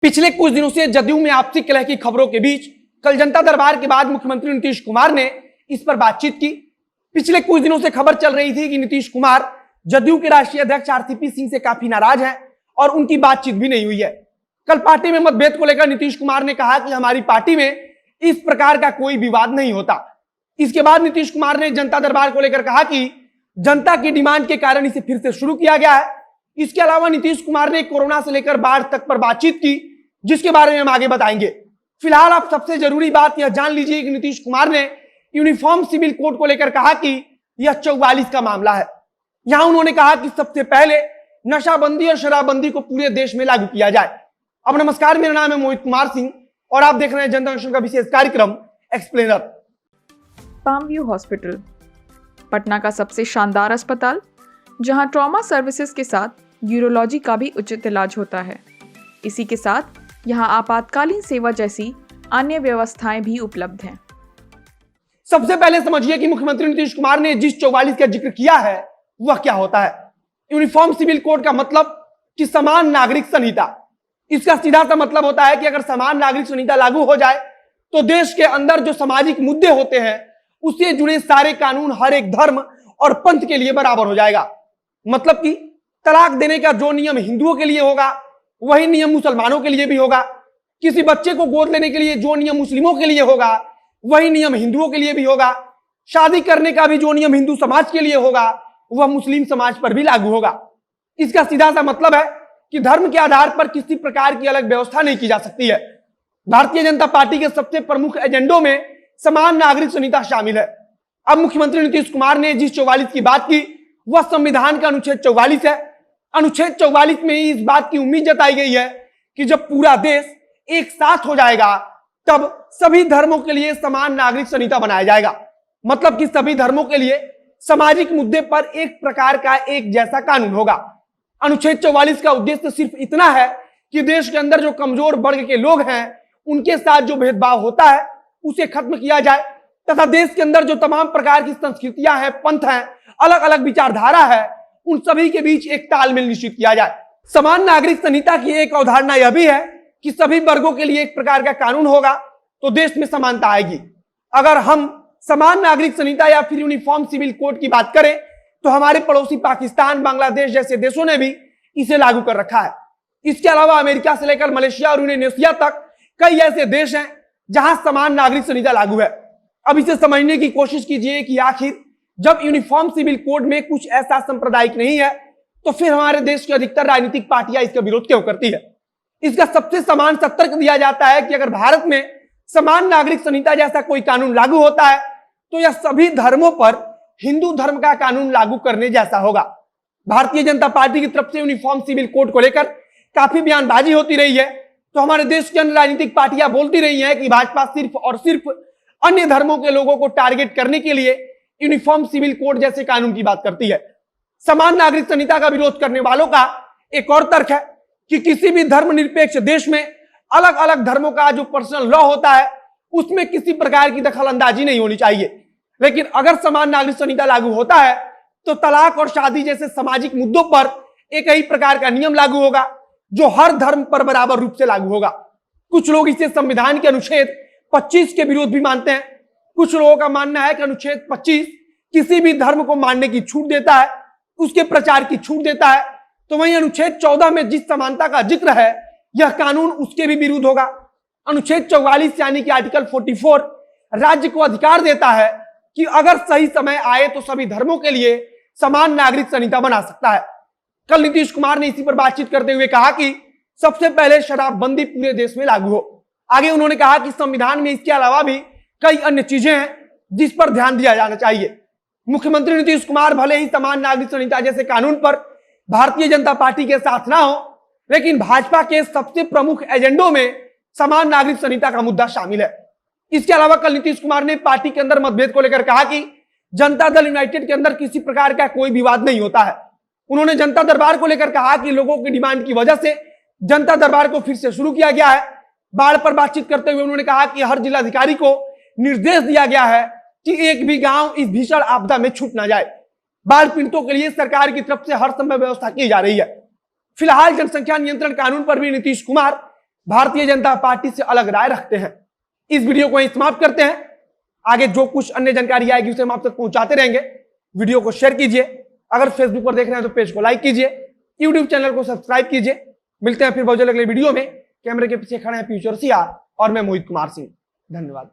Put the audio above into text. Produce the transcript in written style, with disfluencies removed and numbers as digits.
पिछले कुछ दिनों से जदयू में आपसी कलह की खबरों के बीच कल जनता दरबार के बाद मुख्यमंत्री नीतीश कुमार ने इस पर बातचीत की। पिछले कुछ दिनों से खबर चल रही थी कि नीतीश कुमार जदयू के राष्ट्रीय अध्यक्ष आरसीपी सिंह से काफी नाराज हैं और उनकी बातचीत भी नहीं हुई है। कल पार्टी में मतभेद को लेकर नीतीश कुमार ने कहा कि हमारी पार्टी में इस प्रकार का कोई विवाद नहीं होता। इसके बाद नीतीश कुमार ने जनता दरबार को लेकर कहा कि जनता की डिमांड के कारण इसे फिर से शुरू किया गया है। इसके अलावा नीतीश कुमार ने कोरोना से लेकर बाढ़ तक पर बातचीत की, जिसके बारे में हम आगे बताएंगे। फिलहाल आप सबसे जरूरी बात यह जान लीजिए कि नीतीश कुमार ने यूनिफॉर्म सिविल कोड को लेकर कहा कि यह 44 का मामला है। यहां उन्होंने कहा कि सबसे पहले नशाबंदी और शराबबंदी को पूरे देश में लागू किया जाए। अब नमस्कार, मेरा नाम है मोहित कुमार सिंह और आप देख रहे हैं जनता जंक्शन का विशेष कार्यक्रम explainer. Palm view hospital, Patna का सबसे शानदार अस्पताल, जहां ट्रॉमा सर्विसेज के साथ यूरोलॉजी का भी उचित इलाज होता है। इसी के साथ यहां आपातकालीन सेवा जैसी अन्य व्यवस्थाएं भी उपलब्ध हैं। सबसे पहले समझिए कि मुख्यमंत्री नीतीश कुमार ने जिस 44 का जिक्र किया है वह क्या होता है। यूनिफॉर्म सिविल कोड का मतलब कि समान नागरिक संहिता। इसका सीधा सा मतलब होता है कि अगर समान नागरिक संहिता लागू हो जाए तो देश के अंदर जो सामाजिक मुद्दे होते हैं उससे जुड़े सारे कानून हर एक धर्म और पंथ के लिए बराबर हो जाएगा। मतलब कि तलाक देने का जो नियम हिंदुओं के लिए होगा वही नियम मुसलमानों के लिए भी होगा। किसी बच्चे को गोद लेने के लिए जो नियम मुस्लिमों के लिए होगा वही नियम हिंदुओं के लिए भी होगा। शादी करने का भी जो नियम हिंदू समाज के लिए होगा वह मुस्लिम समाज पर भी लागू होगा। इसका सीधा सा मतलब है कि धर्म के आधार पर किसी प्रकार की अलग व्यवस्था नहीं की जा सकती है। भारतीय जनता पार्टी के सबसे प्रमुख एजेंडों में समान नागरिक संहिता शामिल है। अब मुख्यमंत्री नीतीश कुमार ने जिस 44 की बात की वह संविधान का अनुच्छेद 44 है। अनुच्छेद 44 में ही इस बात की उम्मीद जताई गई है कि जब पूरा देश एक साथ हो जाएगा तब सभी धर्मों के लिए समान नागरिक संहिता बनाया जाएगा। मतलब कि सभी धर्मों के लिए सामाजिक मुद्दे पर एक प्रकार का एक जैसा कानून होगा। अनुच्छेद 44 का उद्देश्य सिर्फ इतना है कि देश के अंदर जो कमजोर वर्ग के लोग हैं उनके साथ जो भेदभाव होता है उसे खत्म किया जाए तथा देश के अंदर जो तमाम प्रकार की संस्कृतियां हैं, पंथ हैं, अलग अलग विचारधारा है, उन सभी के बीच एक तालमेल निश्चित किया जाए। समान नागरिक संहिता की एक अवधारणा यह भी है कि सभी वर्गों के लिए एक प्रकार का कानून होगा तो देश में समानता आएगी। अगर हम समान नागरिक संहिता या फिर यूनिफॉर्म सिविल कोड की बात करें तो हमारे पड़ोसी पाकिस्तान, बांग्लादेश जैसे देशों ने भी इसे लागू कर रखा है। इसके अलावा अमेरिका से लेकर मलेशिया और इंडोनेशिया तक कई ऐसे देश हैं जहां समान नागरिक संहिता लागू है। अब इसे समझने की कोशिश कीजिए कि आखिर जब यूनिफॉर्म सिविल कोड में कुछ ऐसा सांप्रदायिक नहीं है तो फिर हमारे देश की अधिकतर राजनीतिक पार्टियां इसका विरोध क्यों करती है। इसका सबसे समान सा तर्क दिया जाता है कि अगर भारत में समान नागरिक संहिता जैसा कोई कानून लागू होता है तो यह सभी धर्मों पर हिंदू धर्म का कानून लागू करने जैसा होगा। भारतीय जनता पार्टी की तरफ से यूनिफॉर्म सिविल कोड को लेकर काफी बयानबाजी होती रही है तो हमारे देश की अन्य राजनीतिक पार्टियां बोलती रही हैं कि भाजपा सिर्फ और सिर्फ अन्य धर्मों के लोगों को टारगेट करने के लिए यूनिफॉर्म सिविल कोड जैसे कानून की बात करती है। समान नागरिक संहिता का विरोध करने वालों का एक और तर्क है कि किसी भी धर्मनिरपेक्ष देश में अलग अलग धर्मों का जो पर्सनल लॉ होता है उसमें किसी प्रकार की दखल अंदाजी नहीं होनी चाहिए। लेकिन अगर समान नागरिक संहिता लागू होता है तो तलाक और शादी जैसे सामाजिक मुद्दों पर एक ही प्रकार का नियम लागू होगा जो हर धर्म पर बराबर रूप से लागू होगा। कुछ लोग इसे संविधान के अनुच्छेद 25 के विरोध भी मानते हैं। कुछ लोगों का मानना है कि अनुच्छेद 25 किसी भी धर्म को मानने की छूट देता है, उसके प्रचार की छूट देता है, तो वहीं अनुच्छेद 14 में जिस समानता का जिक्र है यह कानून उसके भी विरुद्ध होगा। अनुच्छेद 44 यानी कि आर्टिकल 44 राज्य को अधिकार देता है कि अगर सही समय आए तो सभी धर्मों के लिए समान नागरिक संहिता बना सकता है। कल नीतीश कुमार ने इसी पर बातचीत करते हुए कहा कि सबसे पहले शराबबंदी पूरे देश में लागू हो। आगे उन्होंने कहा कि संविधान में इसके अलावा भी कई अन्य चीजें हैं जिस पर ध्यान दिया जाना चाहिए। मुख्यमंत्री नीतीश कुमार भले ही समान नागरिक संहिता जैसे कानून पर भारतीय जनता पार्टी के साथ ना हो, लेकिन भाजपा के सबसे प्रमुख एजेंडों में समान नागरिक संहिता का मुद्दा शामिल है। इसके अलावा कल नीतीश कुमार ने पार्टी के अंदर मतभेद को लेकर कहा कि जनता दल यूनाइटेड के अंदर किसी प्रकार का कोई विवाद नहीं होता है। उन्होंने जनता दरबार को लेकर कहा कि लोगों की डिमांड की वजह से जनता दरबार को फिर से शुरू किया गया है। बाढ़ पर बातचीत करते हुए उन्होंने कहा कि हर जिलाधिकारी को निर्देश दिया गया है कि एक भी गांव इस भीषण आपदा में छूट ना जाए। बाढ़ पीड़ितों के लिए सरकार की तरफ से हर संभव व्यवस्था की जा रही है। फिलहाल जनसंख्या नियंत्रण कानून पर भी नीतीश कुमार भारतीय जनता पार्टी से अलग राय रखते हैं। इस वीडियो को यहीं समाप्त करते हैं। आगे जो कुछ अन्य जानकारी आएगी उसे हम आप तक पहुंचाते रहेंगे। वीडियो को शेयर कीजिए। अगर फेसबुक पर देख रहे हैं तो पेज को लाइक कीजिए, यूट्यूब चैनल को सब्सक्राइब कीजिए। मिलते हैं फिर बहुत जल्द अगले वीडियो में। कैमरे के पीछे खड़े हैं फ्यूचर सिया और मैं मोहित कुमार सिंह। धन्यवाद।